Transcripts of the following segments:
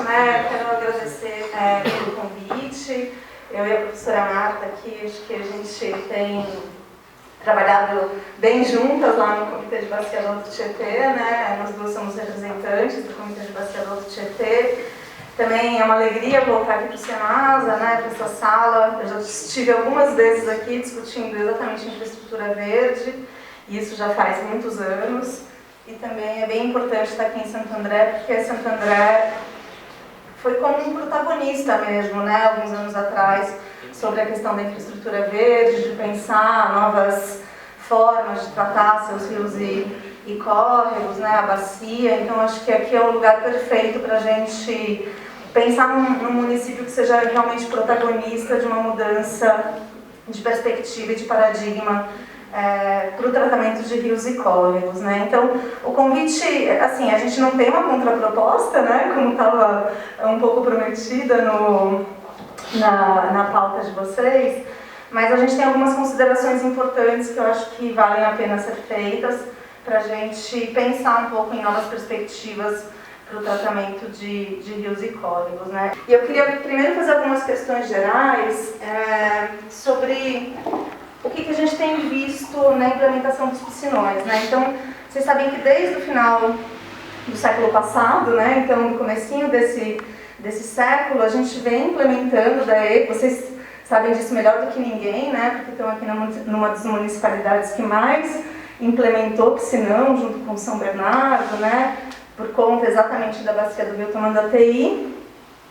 né? Quero agradecer pelo convite. Eu e a professora Marta aqui, acho que a gente tem trabalhado bem juntas lá no Comitê de Bacia do Alto Tietê, né? Nós duas somos representantes do Comitê de Bacia do Alto Tietê. Também é uma alegria voltar aqui para o Senasa, né, para essa sala. Eu já estive algumas vezes aqui discutindo exatamente infraestrutura verde, e isso já faz muitos anos. E também é bem importante estar aqui em Santo André, porque Santo André foi como um protagonista mesmo, né, alguns anos atrás, sobre a questão da infraestrutura verde, de pensar novas formas de tratar seus rios e córregos, né, a bacia. Então acho que aqui é o lugar perfeito para a gente pensar num município que seja realmente protagonista de uma mudança de perspectiva e de paradigma para o tratamento de rios e córregos, né? Então, o convite, assim, a gente não tem uma contraproposta, né, como estava um pouco prometida na pauta de vocês, mas a gente tem algumas considerações importantes que eu acho que valem a pena ser feitas para a gente pensar um pouco em novas perspectivas para o tratamento de rios e córregos, né? E eu queria primeiro fazer algumas questões gerais sobre o que a gente tem visto na implementação dos piscinões, né? Então, vocês sabem que desde o final do século passado, né? Então, no comecinho desse século, a gente vem implementando, daí vocês sabem disso melhor do que ninguém, né? Porque estão aqui numa das municipalidades que mais implementou piscinão, junto com São Bernardo, né? Por conta exatamente da bacia do Rio Tamanduateí.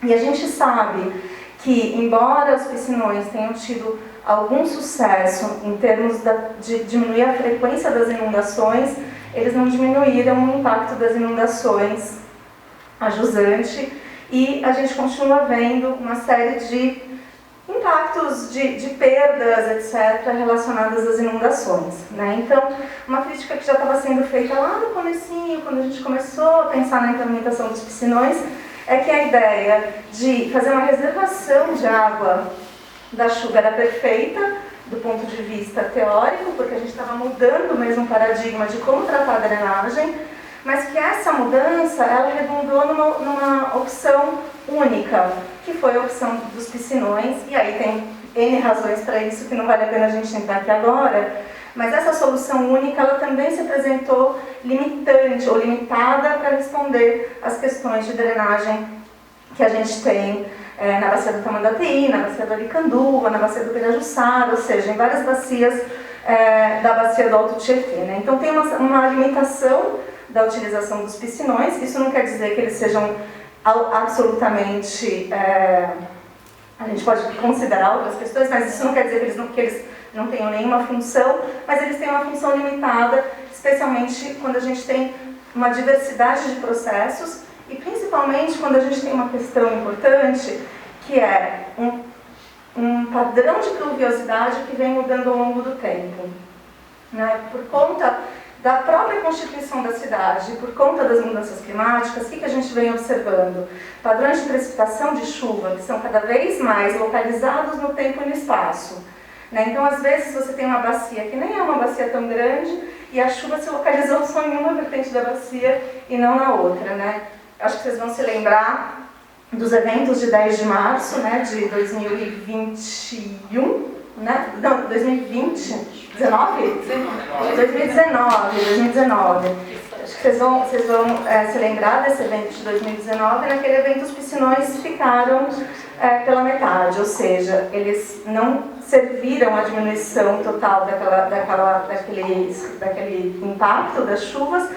E a gente sabe que, embora os piscinões tenham tido algum sucesso em termos de diminuir a frequência das inundações, eles não diminuíram o impacto das inundações a jusante, e a gente continua vendo uma série de impactos de perdas, etc., relacionadas às inundações, né? Então, uma crítica que já estava sendo feita lá no comecinho, quando a gente começou a pensar na implementação dos piscinões, é que a ideia de fazer uma reservação de água da chuva era perfeita, do ponto de vista teórico, porque a gente estava mudando mesmo o paradigma de como tratar a drenagem, mas que essa mudança, ela redundou numa opção única, que foi a opção dos piscinões, e aí tem N razões para isso que não vale a pena a gente entrar aqui agora, mas essa solução única, ela também se apresentou limitante ou limitada para responder às questões de drenagem que a gente tem na bacia do Tamanduateí, na bacia do Aricanduva, na bacia do Pirajussara, ou seja, em várias bacias da bacia do Alto Tietê, né? Então tem uma limitação da utilização dos piscinões. Isso não quer dizer que eles sejam absolutamente... a gente pode considerar outras questões, mas isso não quer dizer que eles não tenham nenhuma função, mas eles têm uma função limitada, especialmente quando a gente tem uma diversidade de processos e principalmente quando a gente tem uma questão importante, que é um padrão de pluviosidade que vem mudando ao longo do tempo, né? Por conta da própria constituição da cidade, por conta das mudanças climáticas, o que a gente vem observando? Padrões de precipitação de chuva que são cada vez mais localizados no tempo e no espaço, né? Então, às vezes, você tem uma bacia que nem é uma bacia tão grande e a chuva se localizou só em uma vertente da bacia e não na outra, né? Acho que vocês vão se lembrar dos eventos de 10 de março, né, de 2021, né? Não, 2020... 2019. Acho que vocês vão se lembrar desse evento de 2019. Naquele evento os piscinões ficaram pela metade, ou seja, eles não serviram à diminuição total daquele impacto das chuvas,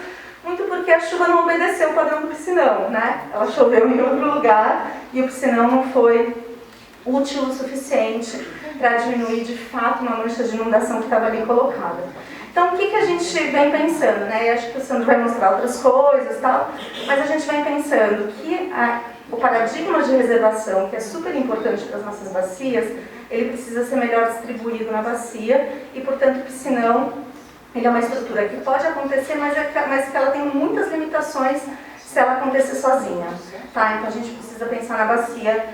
muito porque a chuva não obedeceu o padrão do piscinão, né? Ela choveu em outro lugar e o piscinão não foi útil o suficiente para diminuir de fato uma mancha de inundação que estava ali colocada. Então, o que a gente vem pensando, né? E acho que o Sandro vai mostrar outras coisas e tal, mas a gente vem pensando que o paradigma de reservação, que é super importante para as nossas bacias, ele precisa ser melhor distribuído na bacia e, portanto, o piscinão, ele é uma estrutura que pode acontecer, mas que ela tem muitas limitações se ela acontecer sozinha, tá? Então a gente precisa pensar na bacia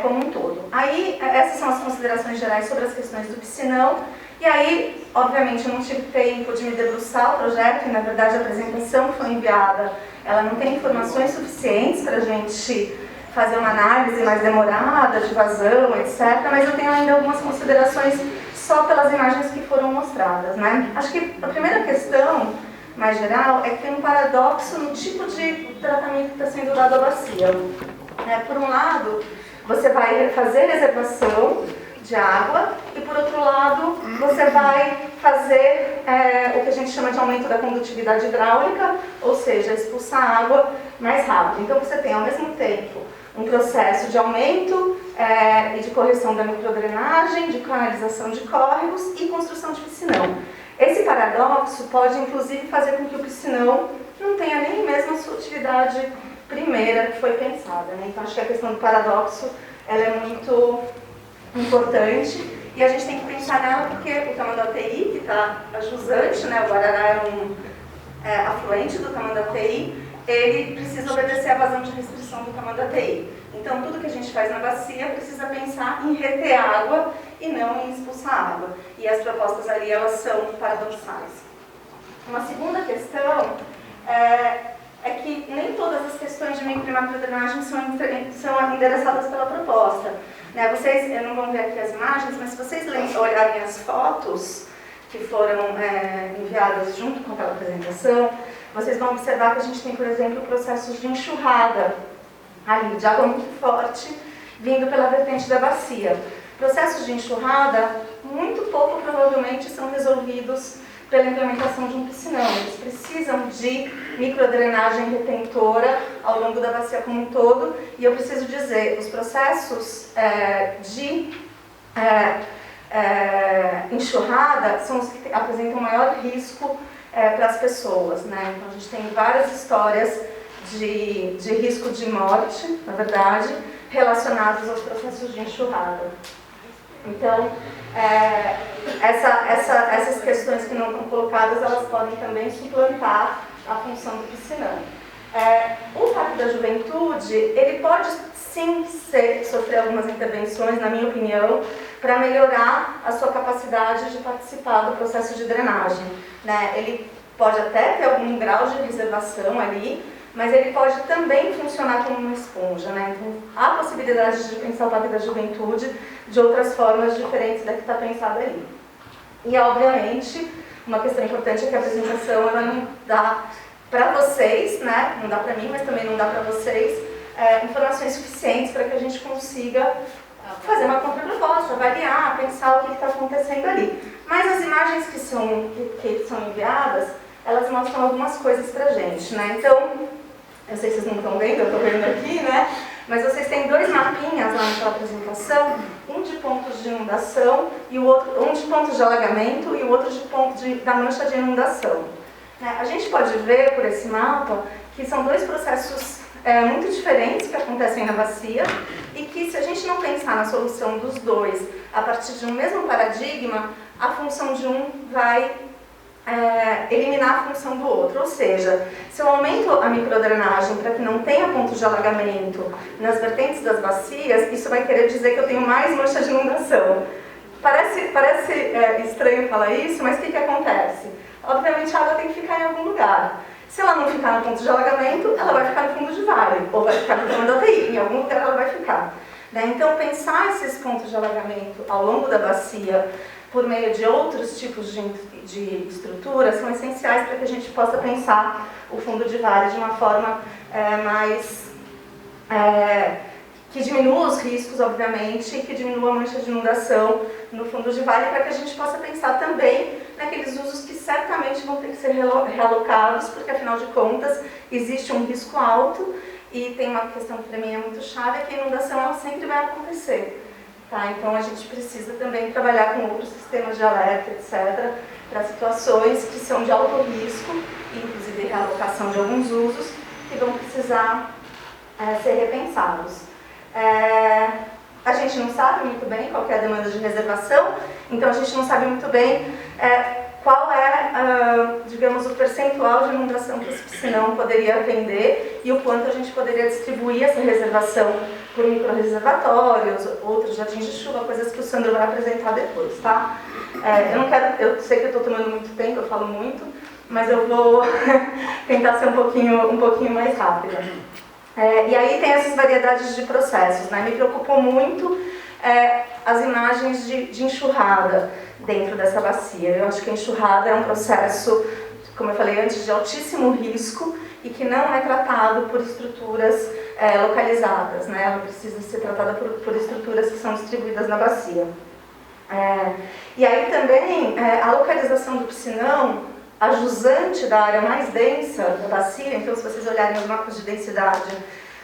como um todo. Aí, essas são as considerações gerais sobre as questões do piscinão. E aí, obviamente, eu não tive tempo de me debruçar o projeto, e na verdade a apresentação que foi enviada, ela não tem informações suficientes para a gente fazer uma análise mais demorada de vazão, etc. Mas eu tenho ainda algumas considerações só pelas imagens que foram mostradas, né? Acho que a primeira questão, mais geral, é que tem um paradoxo no tipo de tratamento que está sendo dado à bacia. Por um lado, você vai fazer reservação de água e, por outro lado, você vai fazer o que a gente chama de aumento da condutividade hidráulica, ou seja, expulsar água mais rápido. Então, você tem, ao mesmo tempo, um processo de aumento e de correção da microdrenagem, de canalização de córregos e construção de piscinão. Esse paradoxo pode, inclusive, fazer com que o piscinão não tenha nem mesmo a sua utilidade primeira que foi pensada, né? Então, acho que a questão do paradoxo ela é muito importante e a gente tem que pensar nela porque o Tamanduateí, que está jusante, né? O Guarará é um afluente do Tamanduateí, ele precisa obedecer à vazão de restrição do Tamanduateí. Então, tudo que a gente faz na bacia precisa pensar em reter água e não em expulsar água. E as propostas ali, elas são paradoxais. Uma segunda questão é que nem todas as questões de micro e macrodrenagem são endereçadas pela proposta. Vocês, eu não vão ver aqui as imagens, mas se vocês olharem as fotos que foram enviadas junto com aquela apresentação, vocês vão observar que a gente tem, por exemplo, processos de enxurrada ali, de água muito forte, vindo pela vertente da bacia. Processos de enxurrada, muito pouco provavelmente são resolvidos pela implementação de um piscinão. Eles precisam de microdrenagem retentora ao longo da bacia como um todo. E eu preciso dizer, os processos de enxurrada são os que apresentam maior risco para as pessoas, né? Então a gente tem várias histórias de risco de morte, na verdade, relacionados aos processos de enxurrada. Então, essas questões que não estão colocadas, elas podem também suplantar a função do piscinão. O Parque da Juventude, ele pode sim sofrer algumas intervenções, na minha opinião, para melhorar a sua capacidade de participar do processo de drenagem, né? Ele pode até ter algum grau de reservação ali, mas ele pode também funcionar como uma esponja, né? Então, há possibilidade de pensar o Parque da Juventude de outras formas diferentes da que está pensada ali. E, obviamente, uma questão importante é que a apresentação ela não dá para vocês, né? Não dá para mim, mas também não dá para vocês, informações suficientes para que a gente consiga fazer uma contraproposta, avaliar, pensar o que está acontecendo ali. Mas as imagens que são enviadas, elas mostram algumas coisas para a gente, né? Então, eu sei que vocês não estão vendo, eu estou vendo aqui, né? Mas vocês têm dois mapinhas lá naquela apresentação, um de pontos de inundação, e o outro, um de pontos de alagamento e o outro da mancha de inundação. A gente pode ver por esse mapa que são dois processos muito diferentes que acontecem na bacia e que, se a gente não pensar na solução dos dois a partir de um mesmo paradigma, a função de um vai eliminar a função do outro. Ou seja, se eu aumento a microdrenagem para que não tenha ponto de alagamento nas vertentes das bacias, isso vai querer dizer que eu tenho mais mancha de inundação. Parece estranho falar isso, mas o que acontece? Obviamente a água tem que ficar em algum lugar. Se ela não ficar no ponto de alagamento, ela vai ficar no fundo de vale, ou vai ficar no Tamanduateí, em algum lugar ela vai ficar. Então, pensar esses pontos de alagamento ao longo da bacia por meio de outros tipos de estruturas são essenciais para que a gente possa pensar o fundo de vale de uma forma que diminua os riscos, obviamente, e que diminua a mancha de inundação no fundo de vale, para que a gente possa pensar também naqueles usos que certamente vão ter que ser realocados, porque, afinal de contas, existe um risco alto e tem uma questão que para mim é muito chave, é que a inundação ela sempre vai acontecer. Tá? Então, a gente precisa também trabalhar com outros sistemas de alerta, etc., para situações que são de alto risco, inclusive realocação de alguns usos, que vão precisar ser repensados. A gente não sabe muito bem qual é a demanda de reservação, então a gente não sabe muito bem qual digamos, o percentual de inundação que esse piscinão poderia atender e o quanto a gente poderia distribuir essa reservação por micro-reservatórios, outros jardins de chuva, coisas que o Sandro vai apresentar depois, tá? Eu sei que eu estou tomando muito tempo, eu falo muito, mas eu vou tentar ser um pouquinho mais rápida. E aí tem essas variedades de processos, né? Me preocupou muito as imagens de enxurrada dentro dessa bacia. Eu acho que a enxurrada é um processo, como eu falei antes, de altíssimo risco e que não é tratado por estruturas localizadas, né? Ela precisa ser tratada por estruturas que são distribuídas na bacia. E aí também a localização do piscinão, a jusante da área mais densa da bacia, então se vocês olharem os mapas de densidade,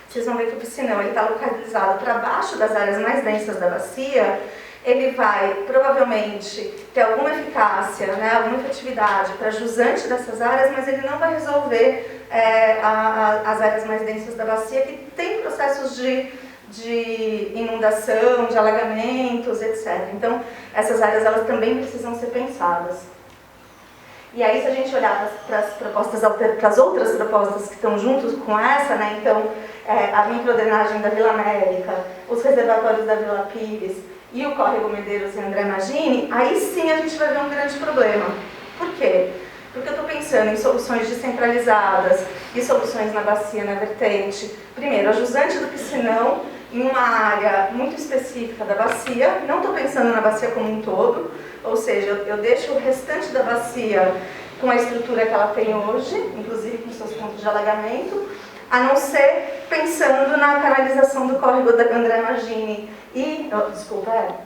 vocês vão ver que o piscinão está localizado para baixo das áreas mais densas da bacia. Ele vai provavelmente ter alguma eficácia, né, alguma efetividade para a jusante dessas áreas, mas ele não vai resolver as áreas mais densas da bacia, que tem processos de inundação, de alagamentos, etc. Então, essas áreas elas também precisam ser pensadas. E aí, se a gente olhar para as outras propostas que estão juntos com essa, né, então, a microdrenagem da Vila América, os reservatórios da Vila Pires e o córrego Medeiros e André Magini, aí sim a gente vai ver um grande problema. Por quê? Porque eu estou pensando em soluções descentralizadas e soluções na bacia, na vertente. Primeiro, a jusante do piscinão em uma área muito específica da bacia, não estou pensando na bacia como um todo, ou seja, eu deixo o restante da bacia com a estrutura que ela tem hoje, inclusive com seus pontos de alagamento, a não ser pensando na canalização do córrego da André Magini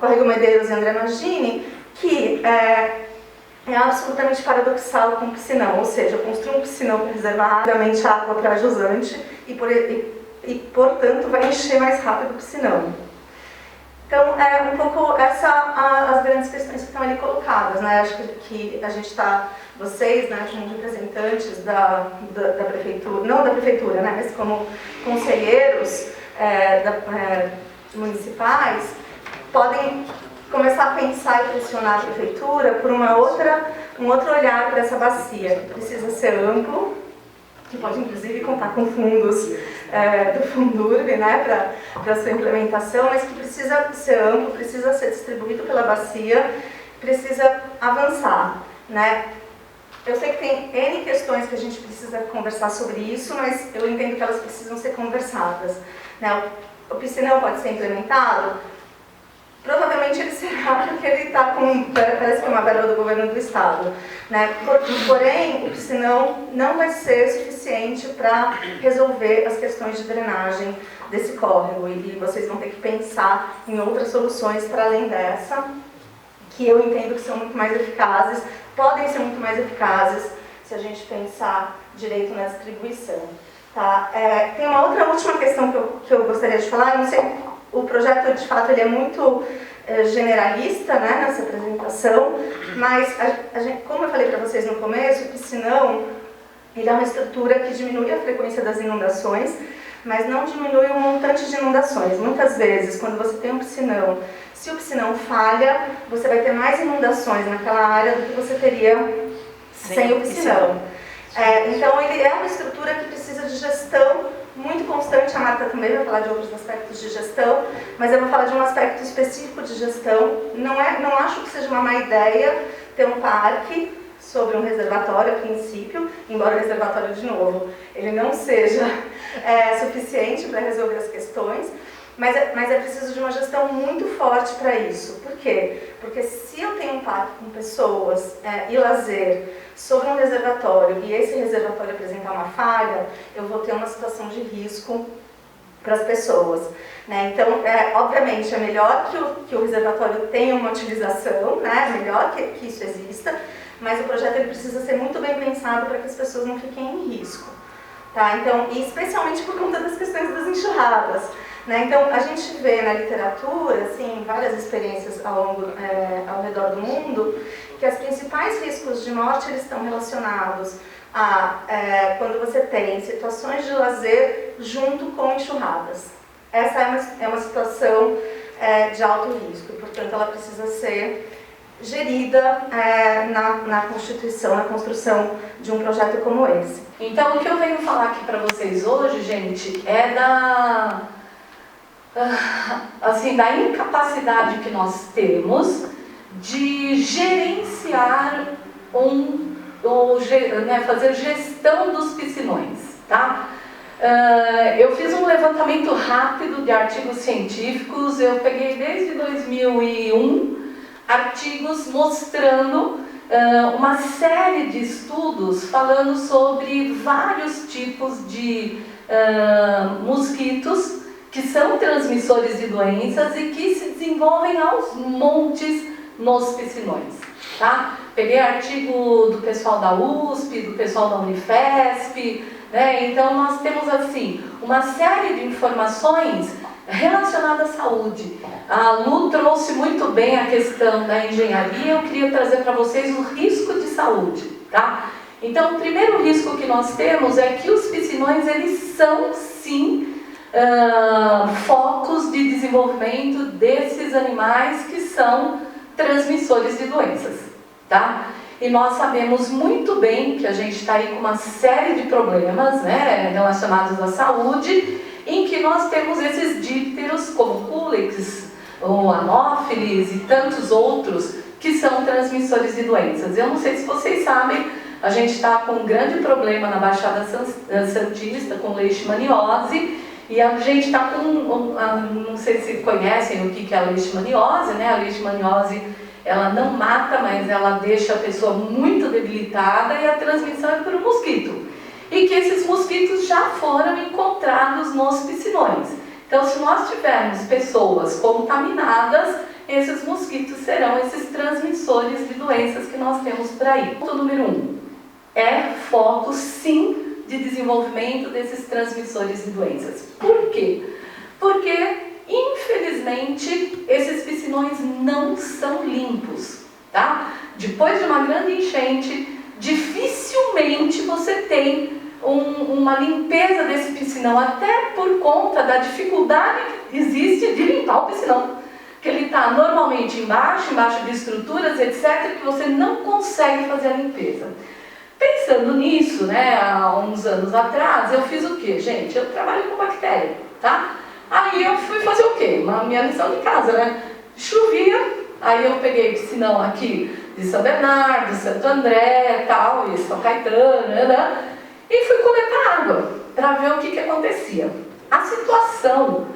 córrego Medeiros e André Magini, que é absolutamente paradoxal com o piscinão, ou seja, eu construo um piscinão para reservar água para a jusante e, portanto, vai encher mais rápido o piscinão. Então, um pouco as grandes questões que estão ali colocadas, né? Acho que a gente está, vocês, né, como representantes da prefeitura, não da prefeitura, né, mas como conselheiros municipais, podem começar a pensar e pressionar a prefeitura por um outro olhar para essa bacia, que precisa ser amplo, que pode inclusive contar com fundos do Fundurb, né, para sua implementação, mas que precisa ser amplo, precisa ser distribuído pela bacia, precisa avançar, né? Eu sei que tem N questões que a gente precisa conversar sobre isso, mas eu entendo que elas precisam ser conversadas, né? O piscinão pode ser implementado? Provavelmente ele será, porque ele está parece que é uma verba do governo do estado, né? Porém, o piscinão não vai ser suficiente para resolver as questões de drenagem desse córrego, e vocês vão ter que pensar em outras soluções para além dessa, que eu entendo que são muito mais eficazes, podem ser muito mais eficazes se a gente pensar direito na distribuição. Tá? Tem uma outra última questão que eu gostaria de falar. Eu não sei, o projeto de fato ele é muito generalista, né, nessa apresentação, mas como eu falei para vocês no começo, o piscinão ele é uma estrutura que diminui a frequência das inundações, mas não diminui o montante de inundações. Muitas vezes, quando você tem um piscinão, se o piscinão falha, você vai ter mais inundações naquela área do que você teria sem o piscinão. Então, ele é uma estrutura que precisa de gestão muito constante. A Marta também vai falar de outros aspectos de gestão, mas eu vou falar de um aspecto específico de gestão. Não acho que seja uma má ideia ter um parque sobre um reservatório, a princípio, embora o reservatório, de novo, ele não seja suficiente para resolver as questões, mas é preciso de uma gestão muito forte para isso. Por quê? Porque se eu tenho um parque com pessoas e lazer sobre um reservatório e esse reservatório apresentar uma falha, eu vou ter uma situação de risco para as pessoas, né? Então, obviamente, é melhor que o reservatório tenha uma utilização, né? É melhor que isso exista, mas o projeto ele precisa ser muito bem pensado para que as pessoas não fiquem em risco. Tá? Então, e especialmente por conta das questões das enxurradas. Né? Então, a gente vê na literatura, assim, várias experiências ao redor do mundo, que os principais riscos de morte eles estão relacionados a quando você tem situações de lazer junto com enxurradas. Essa é uma situação de alto risco, e, portanto, ela precisa ser gerida na constituição, na construção de um projeto como esse. Então, o que eu venho falar aqui para vocês hoje, gente, é da incapacidade que nós temos de gerenciar fazer gestão dos piscinões, tá? Eu fiz um levantamento rápido de artigos científicos, eu peguei desde 2001 artigos mostrando uma série de estudos falando sobre vários tipos de mosquitos que são transmissores de doenças e que se desenvolvem aos montes nos piscinões. Tá? Peguei artigo do pessoal da USP, do pessoal da Unifesp, né? Então nós temos assim uma série de informações relacionadas à saúde. A Lu trouxe muito bem a questão da engenharia, eu queria trazer para vocês o risco de saúde. Tá? Então o primeiro risco que nós temos é que os piscinões eles são sim focos de desenvolvimento desses animais que são transmissores de doenças, tá? E nós sabemos muito bem que a gente está aí com uma série de problemas, né, relacionados à saúde, em que nós temos esses dípteros como Culex, ou Anopheles e tantos outros que são transmissores de doenças. Eu não sei se vocês sabem, a gente está com um grande problema na Baixada Santista com leishmaniose. E a gente está com, não sei se conhecem o que é a leishmaniose, né? A leishmaniose, ela não mata, mas ela deixa a pessoa muito debilitada e a transmissão é por um mosquito. E que esses mosquitos já foram encontrados nos piscinões. Então, se nós tivermos pessoas contaminadas, esses mosquitos serão esses transmissores de doenças que nós temos por aí. Ponto número 1. É foco, sim, de desenvolvimento desses transmissores de doenças. Por quê? Porque, infelizmente, esses piscinões não são limpos, tá? Depois de uma grande enchente, dificilmente você tem uma limpeza desse piscinão, até por conta da dificuldade que existe de limpar o piscinão. Que ele está normalmente embaixo de estruturas, etc., que você não consegue fazer a limpeza. Pensando nisso, né, há uns anos atrás, eu fiz o quê, gente? Eu trabalho com bactéria, tá? Aí eu fui fazer o quê? Minha lição de casa, né? Chovia, aí eu peguei piscinão aqui de São Bernardo, Santo André, tal, e São Caetano, né? E fui coletar água para ver o que acontecia. A situação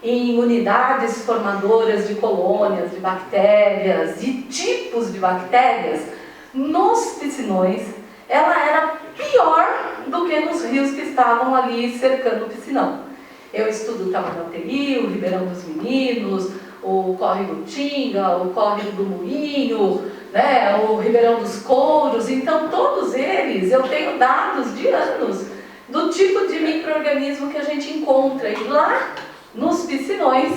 em unidades formadoras de colônias, de bactérias e tipos de bactérias nos piscinões, ela era pior do que nos rios que estavam ali cercando o piscinão. Eu estudo o Tamananteri, o Ribeirão dos Meninos, o Córrego Tinga, o Córrego do Moinho, né, o Ribeirão dos Couros. Então, todos eles, eu tenho dados de anos do tipo de micro-organismo que a gente encontra. E lá, nos piscinões,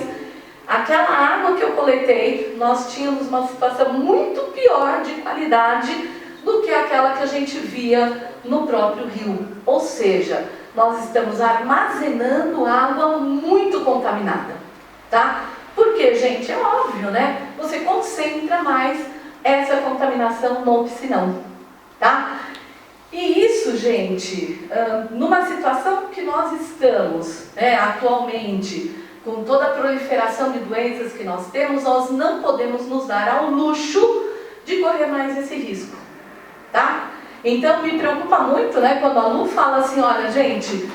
aquela água que eu coletei, nós tínhamos uma situação muito pior de qualidade do que aquela que a gente via no próprio rio. Ou seja, nós estamos armazenando água muito contaminada, tá? Porque, gente, é óbvio, né? Você concentra mais essa contaminação no piscinão, tá? E isso, gente, numa situação que nós estamos, né, atualmente, com toda a proliferação de doenças que nós temos, nós não podemos nos dar ao luxo de correr mais esse risco, tá? Então me preocupa muito, né, quando a Lu fala assim, olha gente,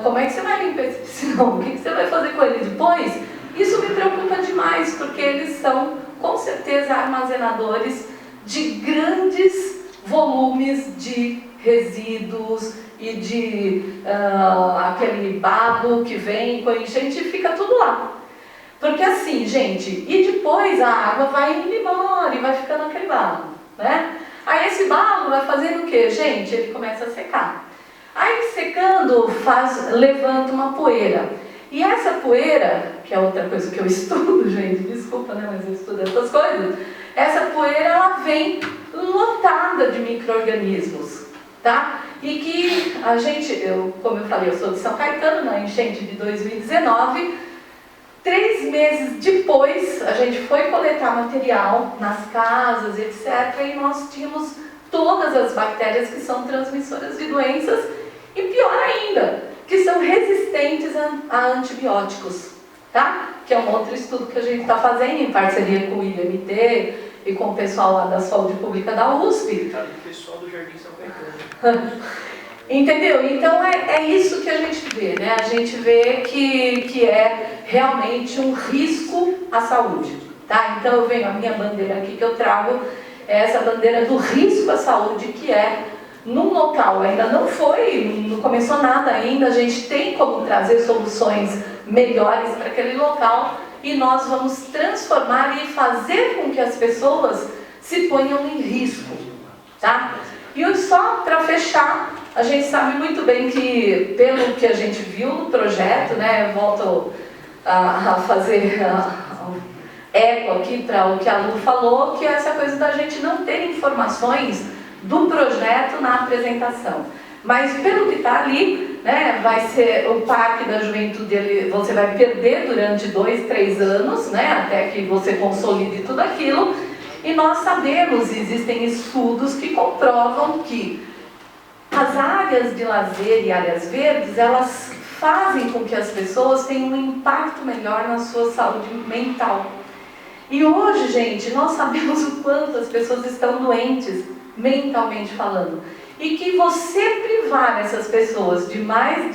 como é que você vai limpar esse piscinão? O que você vai fazer com ele depois? Isso me preocupa demais, porque eles são, com certeza, armazenadores de grandes volumes de resíduos e de aquele babo que vem com a enchente e fica tudo lá. Porque assim, gente, e depois a água vai indo embora e vai ficando aquele barro, né? Aí esse barro vai fazendo o que, gente? Ele começa a secar. Aí secando, levanta uma poeira. E essa poeira, que é outra coisa que eu estudo, gente, desculpa, né, mas eu estudo essas coisas. Essa poeira, ela vem lotada de micro-organismos, tá? E que a gente, como eu falei, eu sou de São Caetano, na enchente de 2019, 3 meses depois, a gente foi coletar material nas casas, etc. E nós tínhamos todas as bactérias que são transmissoras de doenças e pior ainda, que são resistentes a antibióticos, tá? Que é um outro estudo que a gente está fazendo em parceria com o IMT e com o pessoal lá da Saúde Pública da USP. Tá do pessoal do Jardim São Caetano. Entendeu? Então é isso que a gente vê, né? A gente vê que é realmente um risco à saúde, tá? Então eu venho, a minha bandeira aqui que eu trago é essa bandeira do risco à saúde, que é num local, ainda não começou nada ainda, a gente tem como trazer soluções melhores para aquele local e nós vamos transformar e fazer com que as pessoas se ponham em risco, tá? E só para fechar, a gente sabe muito bem que, pelo que a gente viu no projeto, né, volto a fazer eco aqui para o que a Lu falou, que é essa coisa da gente não ter informações do projeto na apresentação. Mas pelo que está ali, né, vai ser o Parque da Juventude, você vai perder durante 2, 3 anos, né, até que você consolide tudo aquilo. E nós sabemos, existem estudos que comprovam que as áreas de lazer e áreas verdes, elas fazem com que as pessoas tenham um impacto melhor na sua saúde mental. E hoje, gente, nós sabemos o quanto as pessoas estão doentes, mentalmente falando. E que você privar essas pessoas de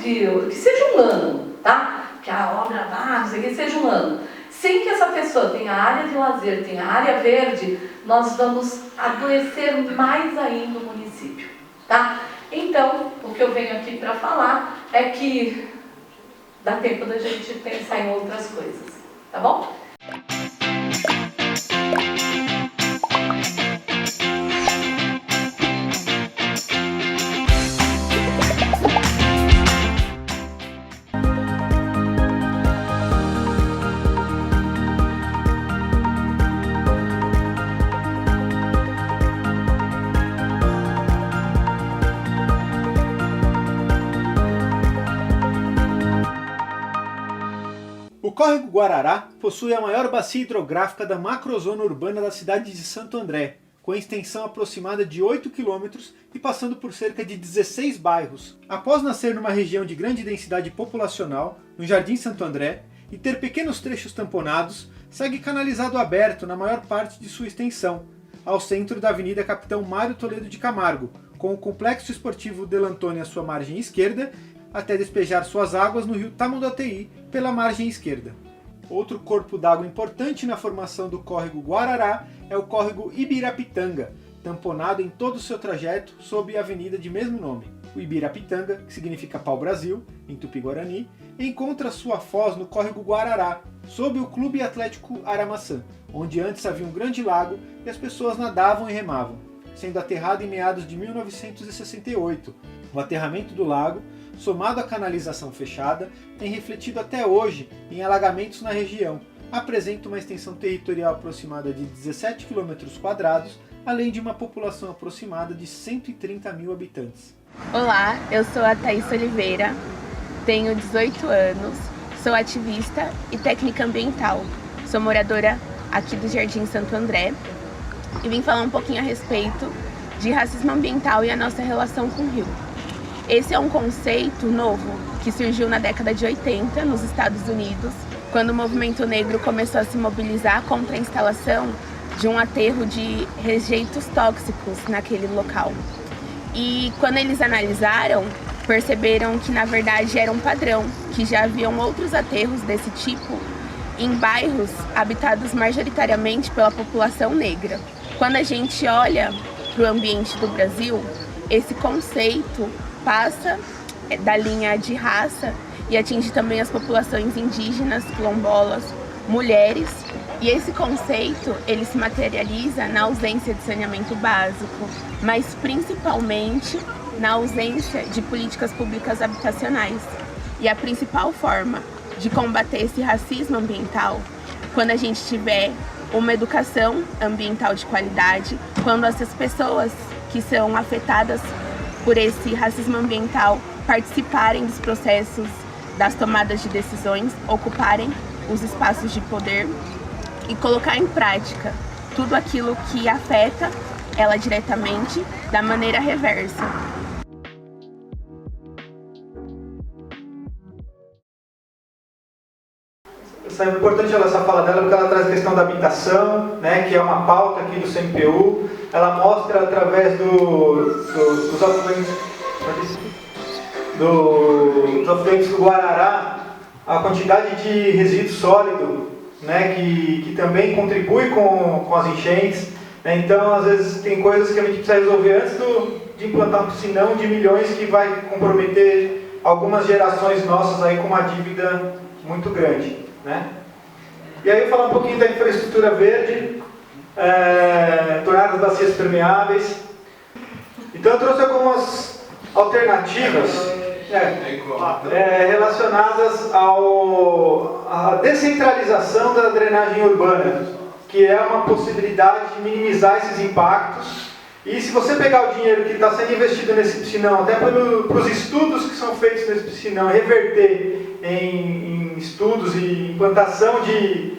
que seja um ano, tá? Que a obra vá, não sei o que, seja um ano. Sem que essa pessoa tenha área de lazer, tenha área verde, nós vamos adoecer mais ainda o município, tá? Então, o que eu venho aqui para falar é que dá tempo da gente pensar em outras coisas, tá bom? O Córrego Guarará possui a maior bacia hidrográfica da macrozona urbana da cidade de Santo André, com extensão aproximada de 8 km e passando por cerca de 16 bairros. Após nascer numa região de grande densidade populacional, no Jardim Santo André, e ter pequenos trechos tamponados, segue canalizado aberto na maior parte de sua extensão, ao centro da Avenida Capitão Mário Toledo de Camargo, com o Complexo Esportivo Delantone à sua margem esquerda, até despejar suas águas no rio Tamanduateí pela margem esquerda. Outro corpo d'água importante na formação do córrego Guarará é o córrego Ibirapitanga, tamponado em todo o seu trajeto sob a avenida de mesmo nome. O Ibirapitanga, que significa pau-brasil, em Tupi-Guarani, encontra sua foz no córrego Guarará, sob o Clube Atlético Aramaçã, onde antes havia um grande lago e as pessoas nadavam e remavam, sendo aterrado em meados de 1968. O aterramento do lago, somado à canalização fechada, tem refletido até hoje em alagamentos na região. Apresenta uma extensão territorial aproximada de 17 km², além de uma população aproximada de 130 mil habitantes. Olá, eu sou a Thaís Oliveira, tenho 18 anos, sou ativista e técnica ambiental. Sou moradora aqui do Jardim Santo André e vim falar um pouquinho a respeito de racismo ambiental e a nossa relação com o rio. Esse é um conceito novo que surgiu na década de 80 nos Estados Unidos, quando o movimento negro começou a se mobilizar contra a instalação de um aterro de rejeitos tóxicos naquele local. E quando eles analisaram, perceberam que na verdade era um padrão, que já haviam outros aterros desse tipo em bairros habitados majoritariamente pela população negra. Quando a gente olha para o ambiente do Brasil, esse conceito passa da linha de raça e atinge também as populações indígenas, quilombolas, mulheres. E esse conceito, ele se materializa na ausência de saneamento básico, mas principalmente na ausência de políticas públicas habitacionais. E a principal forma de combater esse racismo ambiental, quando a gente tiver uma educação ambiental de qualidade, quando essas pessoas que são afetadas por esse racismo ambiental participarem dos processos das tomadas de decisões, ocuparem os espaços de poder e colocar em prática tudo aquilo que afeta ela diretamente da maneira reversa. É importante essa fala dela porque ela traz a questão da habitação, né, que é uma pauta aqui do CMPU. Ela mostra através dos afluentes. dos afluentes do Guarará, a quantidade de resíduo sólido, né, que também contribui com as enchentes. Né? Então, às vezes, tem coisas que a gente precisa resolver antes de implantar um piscinão de milhões que vai comprometer algumas gerações nossas aí com uma dívida muito grande. Né? E aí eu falar um pouquinho da infraestrutura verde, tornar as bacias permeáveis. Então eu trouxe algumas alternativas relacionadas à descentralização da drenagem urbana, que é uma possibilidade de minimizar esses impactos. E se você pegar o dinheiro que está sendo investido nesse piscinão, até para os estudos que são feitos nesse piscinão, reverter em estudos e implantação de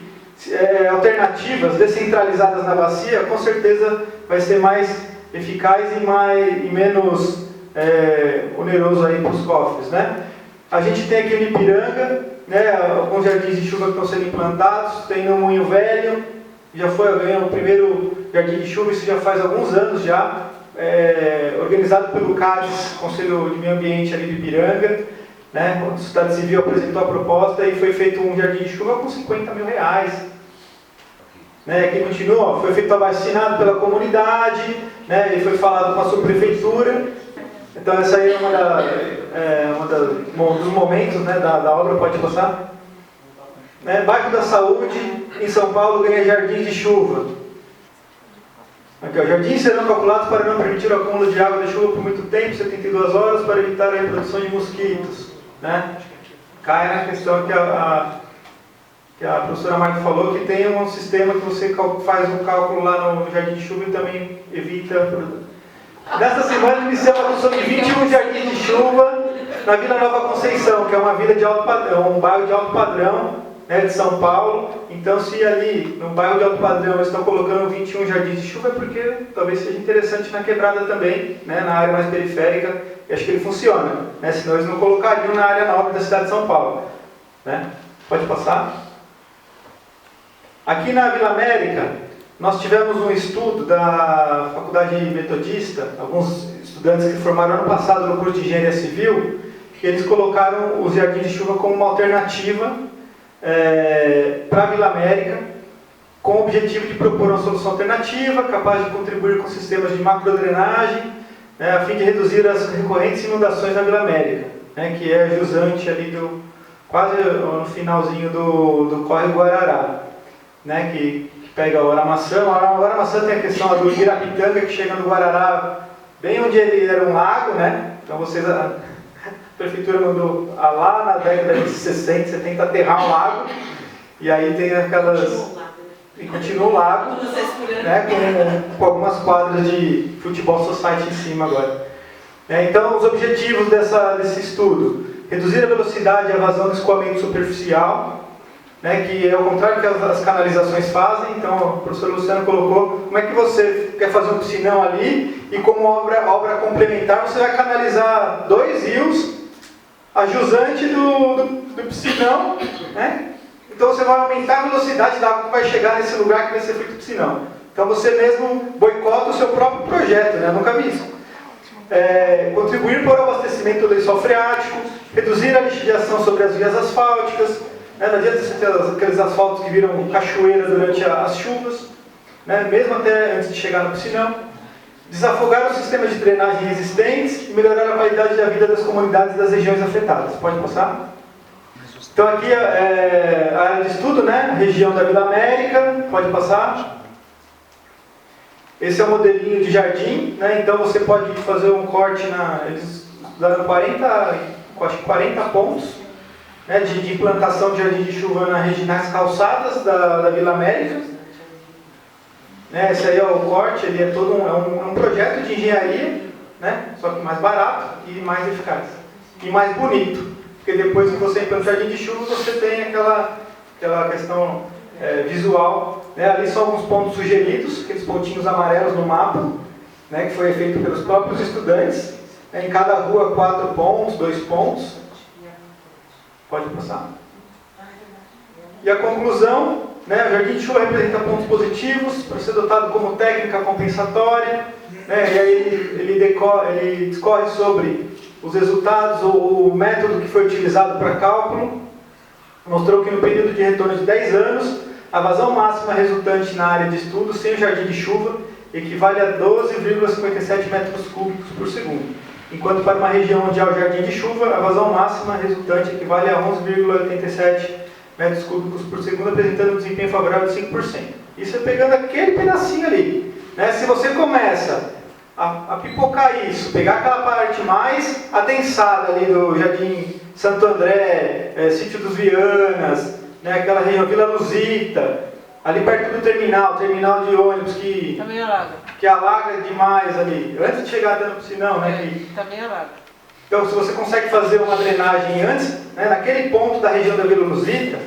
alternativas descentralizadas na bacia, com certeza vai ser mais eficaz e menos oneroso aí para os cofres. Né? A gente tem aqui no Ipiranga, né, alguns jardins de chuva que estão sendo implantados, tem no Moinho Velho, já ganhou o primeiro jardim de chuva, isso já faz alguns anos já, organizado pelo CADES, Conselho de Meio Ambiente ali de Ipiranga, né, quando a Sociedade Civil apresentou a proposta e foi feito um jardim de chuva com 50 mil reais. Né, aqui continua, foi feito abaixinado pela comunidade, né, ele foi falado com a subprefeitura. Então essa aí é um dos momentos, né, da obra, pode passar. Né, Bairro da Saúde, em São Paulo, ganha jardins de chuva. Aqui, ó, jardins serão calculados para não permitir o acúmulo de água de chuva por muito tempo, 72 horas, para evitar a reprodução de mosquitos. Né? Cai na questão que a professora Marta falou, que tem um sistema que você faz um cálculo lá no jardim de chuva e também evita. Nesta semana iniciamos a construção de 21 jardins de chuva na Vila Nova Conceição, que é uma vila de alto padrão, um bairro de alto padrão, né, de São Paulo. Então, se ali no bairro de alto padrão eles estão colocando 21 jardins de chuva, é porque talvez seja interessante na quebrada também, né, na área mais periférica, e acho que ele funciona, né, senão eles não colocariam na área nobre da cidade de São Paulo. Né? Pode passar. Aqui na Vila América, nós tivemos um estudo da Faculdade Metodista, alguns estudantes que formaram ano passado no curso de Engenharia Civil, que eles colocaram os jardins de chuva como uma alternativa para a Vila América, com o objetivo de propor uma solução alternativa, capaz de contribuir com sistemas de macrodrenagem, né, a fim de reduzir as recorrentes inundações na Vila América, né, que é jusante ali quase no finalzinho do córrego Guarará, né, que pega o Aramaçã. O Aramaçã tem a questão do Ibirapitanga, que chega no Guarará, bem onde ele era um lago, né? Então a prefeitura mandou lá na década de 60, 70 aterrar um lago, e aí tem aquelas... E continua o lago, né, com algumas quadras de futebol society em cima agora. Então, os objetivos desse estudo: reduzir a velocidade e a vazão do escoamento superficial, né, que é o contrário que as canalizações fazem. Então, o professor Luciano colocou como é que você quer fazer um piscinão ali e como obra complementar você vai canalizar 2 rios a jusante do piscinão, né? Então você vai aumentar a velocidade da água que vai chegar nesse lugar que vai ser feito o piscinão. Então você mesmo boicota o seu próprio projeto, né? Nunca vi isso. Contribuir para o abastecimento do lençol freático, reduzir a lixiviação sobre as vias asfálticas. Não adianta você ter aqueles asfaltos que viram cachoeira durante as chuvas, né, mesmo até antes de chegar no piscinão. Desafogar os sistemas de drenagem existentes e melhorar a qualidade da vida das comunidades das regiões afetadas. Pode passar? Então aqui a área de estudo, né, região da Vila América. Pode passar? Esse é o modelinho de jardim, né, então você pode fazer um corte eles estudaram 40 pontos, né, de implantação de jardim de chuva nas calçadas da Vila América. Né, esse aí é o corte, ele é todo um projeto de engenharia, né, só que mais barato e mais eficaz. E mais bonito, porque depois que você implanta o jardim de chuva, você tem aquela questão visual. Né, ali são alguns pontos sugeridos, aqueles pontinhos amarelos no mapa, né, que foi feito pelos próprios estudantes. Em cada rua 4 pontos, 2 pontos. Pode passar. E a conclusão, né, o jardim de chuva representa pontos positivos para ser dotado como técnica compensatória, né, e aí ele discorre sobre os resultados, o método que foi utilizado para cálculo, mostrou que no período de retorno de 10 anos, a vazão máxima resultante na área de estudo sem o jardim de chuva equivale a 12,57 metros cúbicos por segundo, enquanto para uma região onde há o jardim de chuva, a vazão máxima resultante equivale a 11,87 metros cúbicos por segundo, apresentando um desempenho favorável de 5%. Isso é pegando aquele pedacinho ali. Né? Se você começa a pipocar isso, pegar aquela parte mais adensada ali do Jardim Santo André, Sítio dos Vianas, né? Aquela região Vila Luzita, ali perto do terminal de ônibus que também alaga. Que alaga demais ali, antes de chegar até no piscinão, né? Também alaga. Então, se você consegue fazer uma drenagem antes, né, naquele ponto da região da Vila Luzita,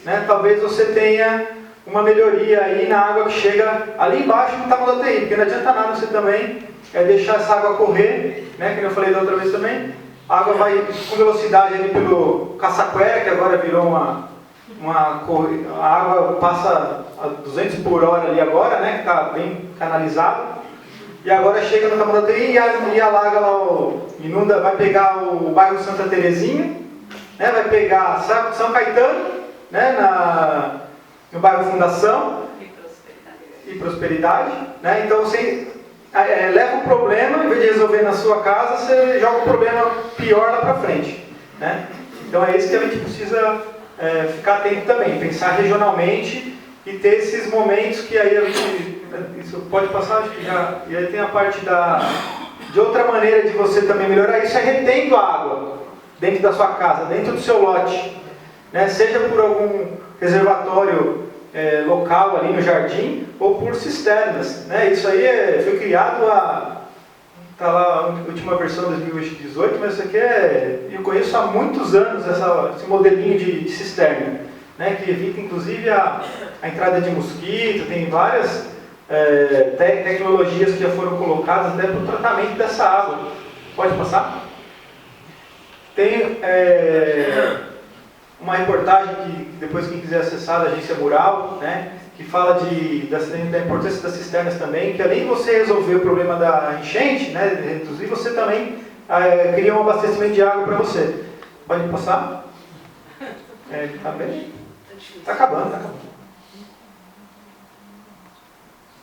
né, talvez você tenha uma melhoria aí na água que chega ali embaixo no Tamanho da TI, porque não adianta nada você também deixar essa água correr, né, como eu falei da outra vez também. A água vai com velocidade ali pelo Caçaquera, que agora virou a água passa a 200 por hora ali agora, né, que está bem canalizado. E agora chega no Tamanduateí e alaga lá, inunda, vai pegar o bairro Santa Terezinha, né, vai pegar São Caetano, né, no bairro Fundação e Prosperidade. Né, então você leva um problema, em vez de resolver na sua casa, você joga um problema pior lá para frente. Né? Então é isso que a gente precisa ficar atento também, pensar regionalmente e ter esses momentos que aí a gente... Isso pode passar, acho que já... E aí tem a parte de outra maneira de você também melhorar isso, é retendo a água dentro da sua casa, dentro do seu lote. Né? Seja por algum reservatório local ali no jardim, ou por cisternas. Né? Isso aí foi criado está lá a última versão de 2018, mas isso aqui eu conheço há muitos anos esse modelinho de cisterna, né? Que evita inclusive a entrada de mosquito, tem várias tecnologias que já foram colocadas até para o tratamento dessa água. Pode passar? Tem uma reportagem que depois quem quiser acessar da Agência Mural, né, que fala da importância das cisternas também, que além de você resolver o problema da enchente, né, reduzir, você também cria um abastecimento de água para você. Pode passar? Tá bem? Está acabando,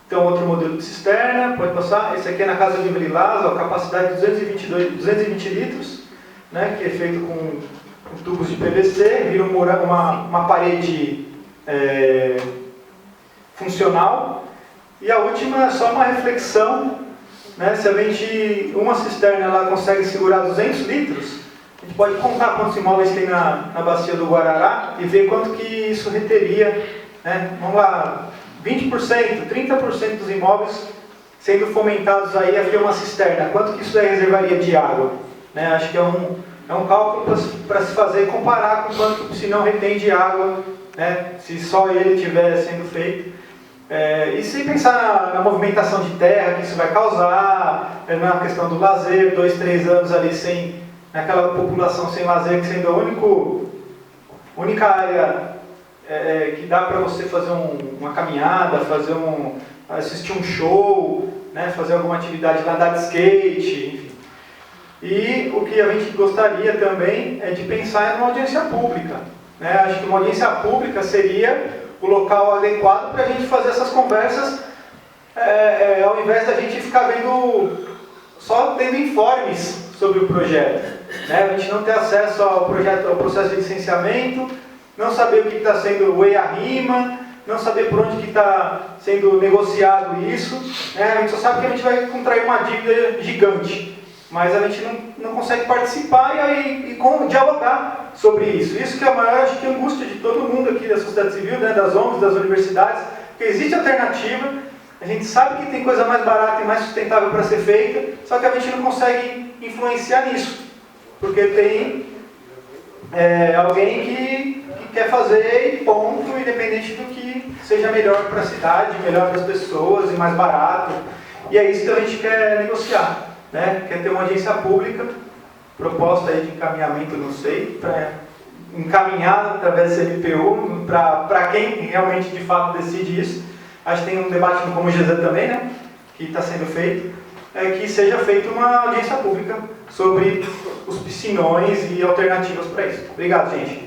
Então, outro modelo de cisterna, pode passar. Esse aqui é na Casa de Lilás, a capacidade de 220 litros, né, que é feito com tubos de PVC, vira uma parede funcional. E a última é só uma reflexão, né, se uma cisterna ela consegue segurar 200 litros, a gente pode contar quantos imóveis tem na bacia do Guarará e ver quanto que isso reteria, né, vamos lá, 20%, 30% dos imóveis sendo fomentados aí a ver uma cisterna, quanto que isso aí reservaria de água? Né? Acho que é um cálculo para se fazer e comparar com quanto o piscinão retém de água, né? Se só ele estiver sendo feito. E sem pensar na movimentação de terra que isso vai causar, na questão do lazer, 2, 3 anos ali naquela população sem lazer, que sendo a única área que dá para você fazer uma caminhada, assistir um show, né, fazer alguma atividade lá, andar de skate, enfim. E o que a gente gostaria também é de pensar em uma audiência pública. Né? Acho que uma audiência pública seria o local adequado para a gente fazer essas conversas, ao invés da gente ficar só tendo informes sobre o projeto. Né? A gente não ter acesso ao processo de licenciamento, não saber o que está sendo o EIA-RIMA, não saber por onde que está sendo negociado isso. Né? A gente só sabe que a gente vai contrair uma dívida gigante, mas a gente não consegue participar e dialogar sobre isso. Isso que é a maior, acho que, angústia de todo mundo aqui da sociedade civil, né? Das ONGs, das universidades, porque existe alternativa, a gente sabe que tem coisa mais barata e mais sustentável para ser feita, só que a gente não consegue influenciar nisso, porque tem alguém que quer fazer e ponto, independente do que seja melhor para a cidade, melhor para as pessoas e mais barato. E é isso que a gente quer negociar, né? Quer ter uma audiência pública, proposta aí de encaminhamento, não sei, para encaminhar através do CMPU, para quem realmente de fato decide isso. Acho que tem um debate no Como GZ também, né? Que está sendo feito. que seja feita uma audiência pública sobre os piscinões e alternativas para isso. Obrigado, gente.